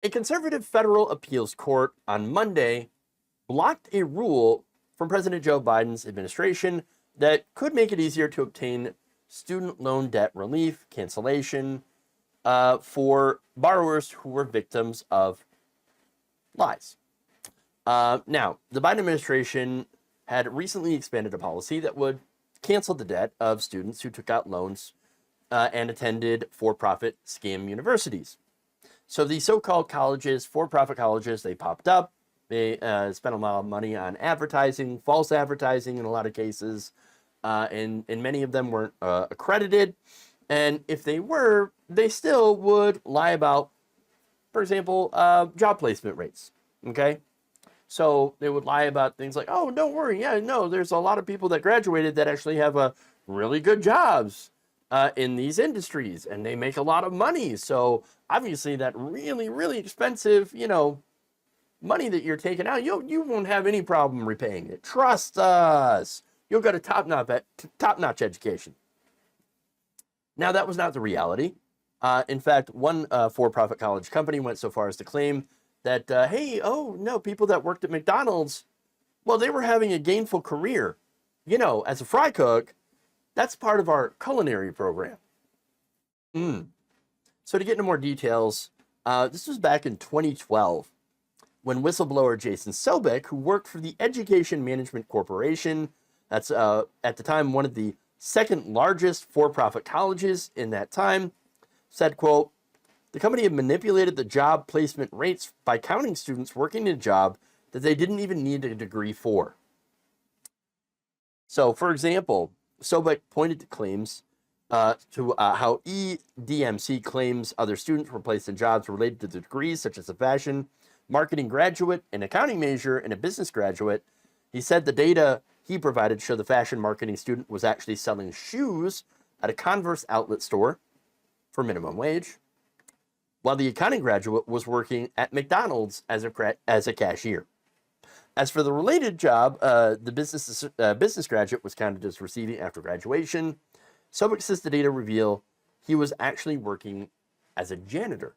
A conservative federal appeals court on Monday blocked a rule from President Joe Biden's administration that could make it easier to obtain student loan debt relief cancellation for borrowers who were victims of lies. Now, the Biden administration had recently expanded a policy that would cancel the debt of students who took out loans and attended for-profit scam universities. So the so-called colleges, for-profit colleges, they popped up. They spent a lot of money on advertising, false advertising in a lot of cases, and many of them weren't accredited. And if they were, they still would lie about, for example, job placement rates, okay? So they would lie about things like, oh, don't worry, yeah, no, there's a lot of people that graduated that actually have really good jobs in these industries, and they make a lot of money. So obviously that really, really expensive, money that you're taking out, you won't have any problem repaying it. Trust us. You'll get a top-notch education. Now, that was not the reality. In fact, one for-profit college company went so far as to claim that, hey, oh, no, people that worked at McDonald's, well, they were having a gainful career. As a fry cook, that's part of our culinary program. So to get into more details, this was back in 2012 when whistleblower Jason Sobek, who worked for the Education Management Corporation, that's at the time one of the second largest for-profit colleges in that time, said, quote, the company had manipulated the job placement rates by counting students working in a job that they didn't even need a degree for. So, for example, Sobek pointed to claims to how EDMC claims other students were placed in jobs related to the degrees, such as a fashion, marketing graduate, an accounting major, and a business graduate. He said the data he provided showed the fashion marketing student was actually selling shoes at a Converse outlet store for minimum wage, while the accounting graduate was working at McDonald's as a cashier. As for the related job, the business graduate was counted as receiving after graduation. Sobek says the data reveal he was actually working as a janitor.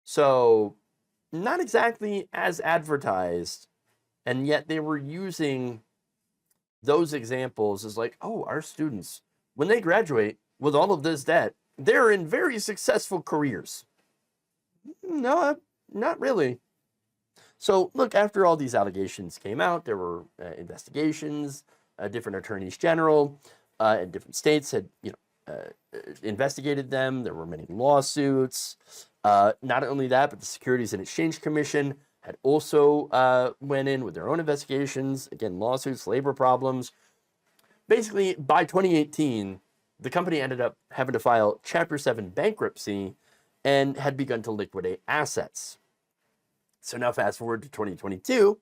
So, not exactly as advertised, and yet they were using those examples as like, oh, our students, when they graduate with all of this debt, they're in very successful careers. No, not really. So, look, after all these allegations came out, there were investigations. Different attorneys general in different states had, investigated them. There were many lawsuits. Not only that, but the Securities and Exchange Commission had also went in with their own investigations. Again, lawsuits, labor problems. Basically, by 2018, the company ended up having to file Chapter 7 bankruptcy and had begun to liquidate assets. So now fast forward to 2022,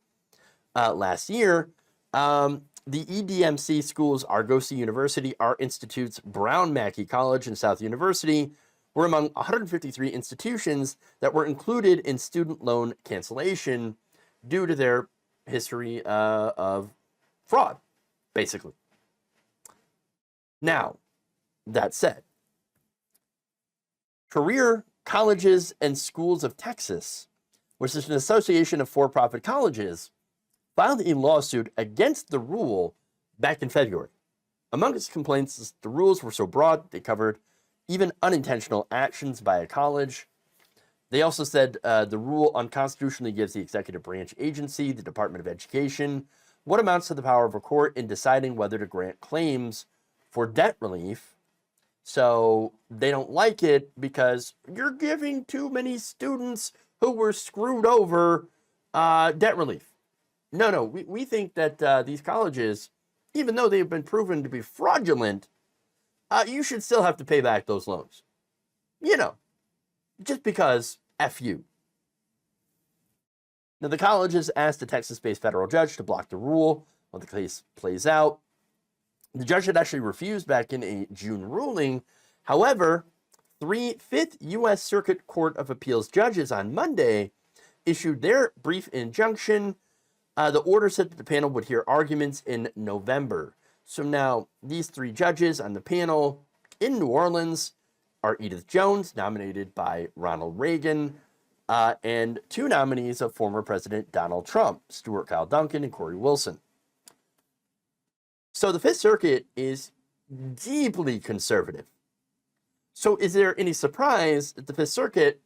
last year, the EDMC schools Argosy University, Art Institute's Brown Mackie College, and South University were among 153 institutions that were included in student loan cancellation due to their history of fraud, basically. Now, that said, Career Colleges and Schools of Texas, which is an association of for-profit colleges, filed a lawsuit against the rule back in February. Among its complaints, the rules were so broad they covered even unintentional actions by a college. They also said the rule unconstitutionally gives the executive branch agency, the Department of Education, what amounts to the power of a court in deciding whether to grant claims for debt relief. So they don't like it because you're giving too many students who were screwed over debt relief. No, we think that these colleges, even though they've been proven to be fraudulent, you should still have to pay back those loans. Just because F you. Now, the colleges asked a Texas-based federal judge to block the rule while the case plays out. The judge had actually refused back in a June ruling. However, 3 Fifth U.S. Circuit Court of Appeals judges on Monday issued their brief injunction. The order said that the panel would hear arguments in November. So now these 3 judges on the panel in New Orleans are Edith Jones, nominated by Ronald Reagan, and 2 nominees of former President Donald Trump, Stuart Kyle Duncan and Corey Wilson. So the Fifth Circuit is deeply conservative. So is there any surprise that the Fifth Circuit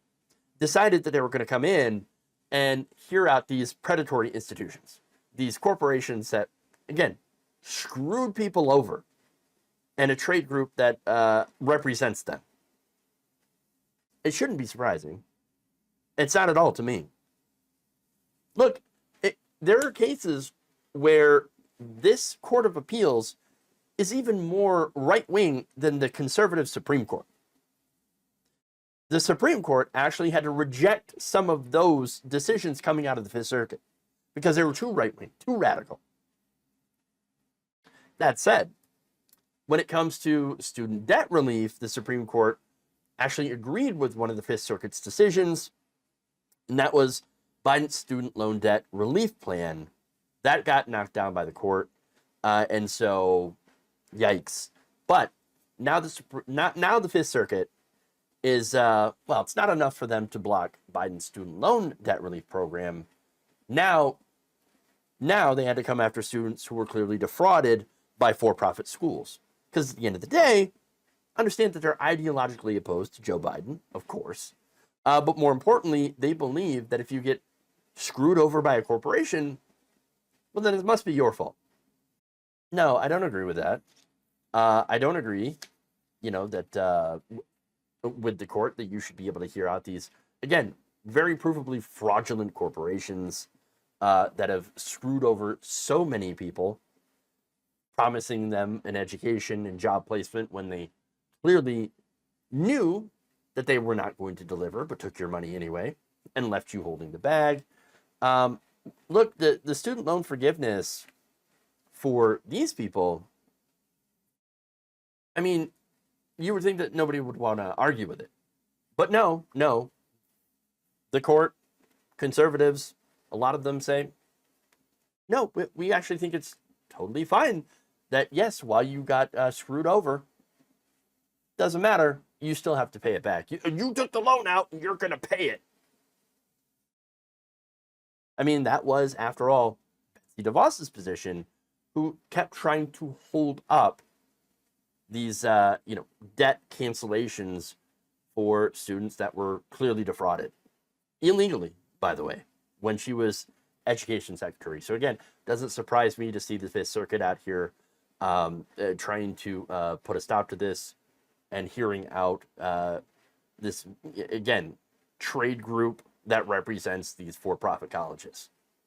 decided that they were going to come in and hear out these predatory institutions, these corporations that, again, screwed people over, and a trade group that represents them? It shouldn't be surprising. It's not at all to me. Look, there are cases where this Court of Appeals is even more right-wing than the conservative Supreme Court. The Supreme Court actually had to reject some of those decisions coming out of the Fifth Circuit because they were too right-wing, too radical. That said, when it comes to student debt relief, the Supreme Court actually agreed with one of the Fifth Circuit's decisions, and that was Biden's student loan debt relief plan. That got knocked down by the court, and so, yikes. But now the Fifth Circuit is, it's not enough for them to block Biden's student loan debt relief program. Now they had to come after students who were clearly defrauded by for-profit schools. Because at the end of the day, understand that they're ideologically opposed to Joe Biden, of course. But more importantly, they believe that if you get screwed over by a corporation, well, then it must be your fault. No, I don't agree with that. I don't agree, that with the court that you should be able to hear out these, again, very provably fraudulent corporations that have screwed over so many people, promising them an education and job placement when they clearly knew that they were not going to deliver, but took your money anyway and left you holding the bag. Look, the student loan forgiveness for these people, I mean, you would think that nobody would want to argue with it. But no. The court, conservatives, a lot of them say, no, we actually think it's totally fine that, yes, while you got screwed over, doesn't matter, you still have to pay it back. You took the loan out, and you're going to pay it. I mean, that was, after all, Betsy DeVos's position, who kept trying to hold up these, debt cancellations for students that were clearly defrauded. Illegally, by the way, when she was education secretary. So again, doesn't surprise me to see the Fifth Circuit out here trying to put a stop to this and hearing out this, again, trade group that represents these for-profit colleges.